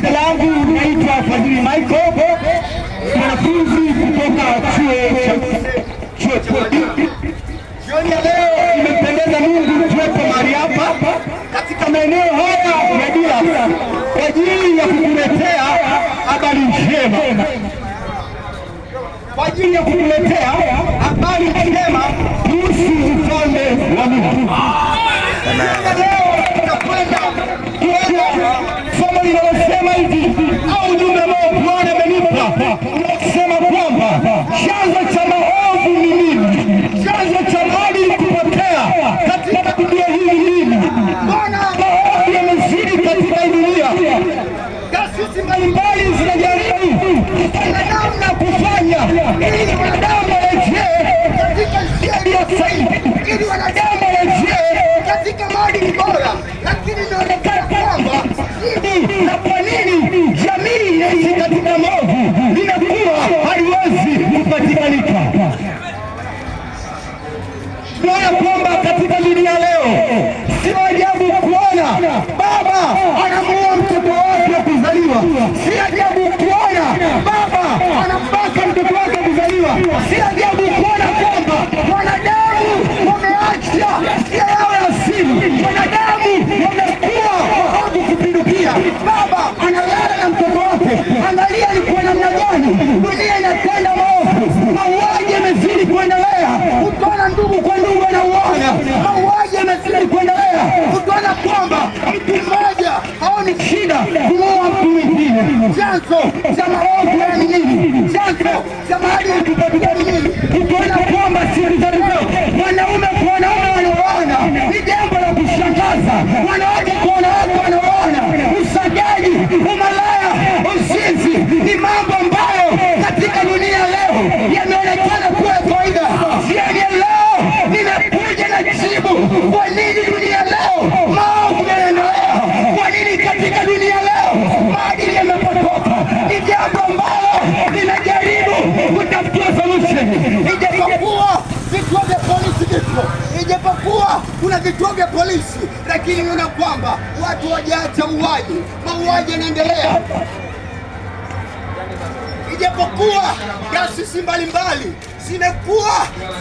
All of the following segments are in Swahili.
Jina langu naitwa Fadhili Michael, mwanafunzi kutoka chuo cha jioni ya leo imependeza Mungu tuwepo mahali hapa katika maeneo haya ya Dira kwa ajili ya kukuletea habari njema. Kwa ajili ya kukuletea habari njema kuhusu ufalme wa Mungu. Leo tunakwenda kuona somo linalosema hivi, au ujumbe ambao Bwana amenipa unasema kwamba chanzo cha maovu ni nini? Chanzo cha maadili kupotea katika dunia hii ni nini? Bwana maovu yamezidi katika dunia. Taasisi mbalimbali zinajaribu namna kufanya ili wanadamu warejee katika njia iliyo sahihi, ili wanadamu warejee katika maadili bora, lakini inaonekana kwamba hivi na kwa nini jamii inaishi katika maovu linakuwa haliwezi kupatikanika. Tunaona kwamba katika dunia leo sio ajabu kuona baba anamuua mtoto wake kuzaliwa. Si ajabu kuona baba anambaka mtoto wake kuzaliwa. Si ajabu kuona kwamba wanadamu wameacha njia yao ya asili. Wanadamu wamekuwa waovu kupindukia. Baba analala na mtoto wake. Angalia alikuwa namna gani dunia inatenda maovu. Mauaji yamezidi kuendelea. Utaona ndugu kwa ndugu wanauana. Mauaji yamezidi kuendelea. Utaona kwamba mtu mmoja haoni shida kumuua mtu mwingine. Chanzo cha maovu ni nini? Chanzo cha maadili kupotea ni nini? Utaona kwamba wanaume kwa wanaume wanauana. Ni jambo la kushangaza. Wanawake kwa wanawake wanauana. Usagaji, umalaya, uzinzi ni mambo ambayo katika dunia leo yameonekana kuwa kawaida. Jioni ya leo ninakuja na jibu kwa nini dunia leo maovu yanaendelea. Kwa nini katika dunia leo maadili yamepotoka. Ni jambo ambalo ninajaribu kutafutia solution. Ijapokuwa vituo vya polisi vipo, ijapokuwa kuna vituo vya polisi, lakini unaona kwamba watu hawajaacha mauaji yanaendelea. Ijapokuwa taasisi mbalimbali zimekuwa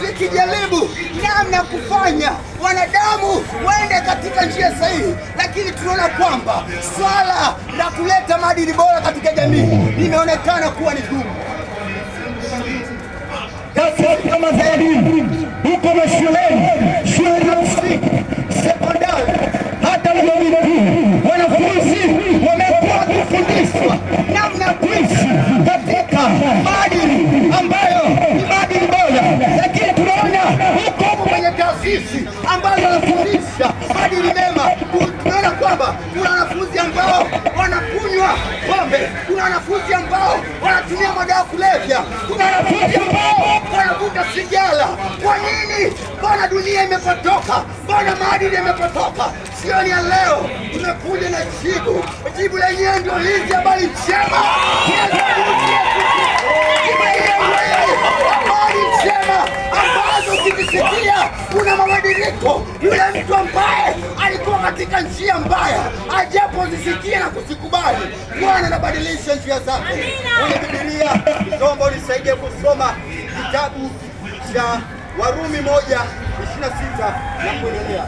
zikijaribu namna kufanya wanadamu waende katika njia sahihi, lakini tunaona kwamba swala la kuleta maadili bora katika jamii limeonekana kuwa ni gumu. Taasisi kama za elimu huko mashuleni, shule za msingi, sekondari, hata vyuo vikuu, wanafunzi wamekuwa wakifundishwa namna ya kuishi katika maadili ambayo ni maadili bora. Lakini tunaona huko kwenye taasisi ambazo wanafundisha maadili mema, tunaona kwamba kuna wanafunzi ambao wanakunywa pombe, kuna wanafunzi ambao wanatumia madawa kulevya, kuna wanafunzi ambao wanavuta sigara. Kwa nini? Mbona dunia imepotoka? Mbona maadili yamepotoka? Jioni ya leo tumekuja na jibu lenyewe ndio hizi habari njema. Habari njema ambazo ukisikia kuna mabadiliko. Yule mtu ambaye alikuwa katika njia mbaya ajapozisikia na kuzikubali, Bwana anabadilisha njia zake. Kwenye Biblia naomba unisaidie kusoma kitabu cha Warumi 1:26 na kuendelea.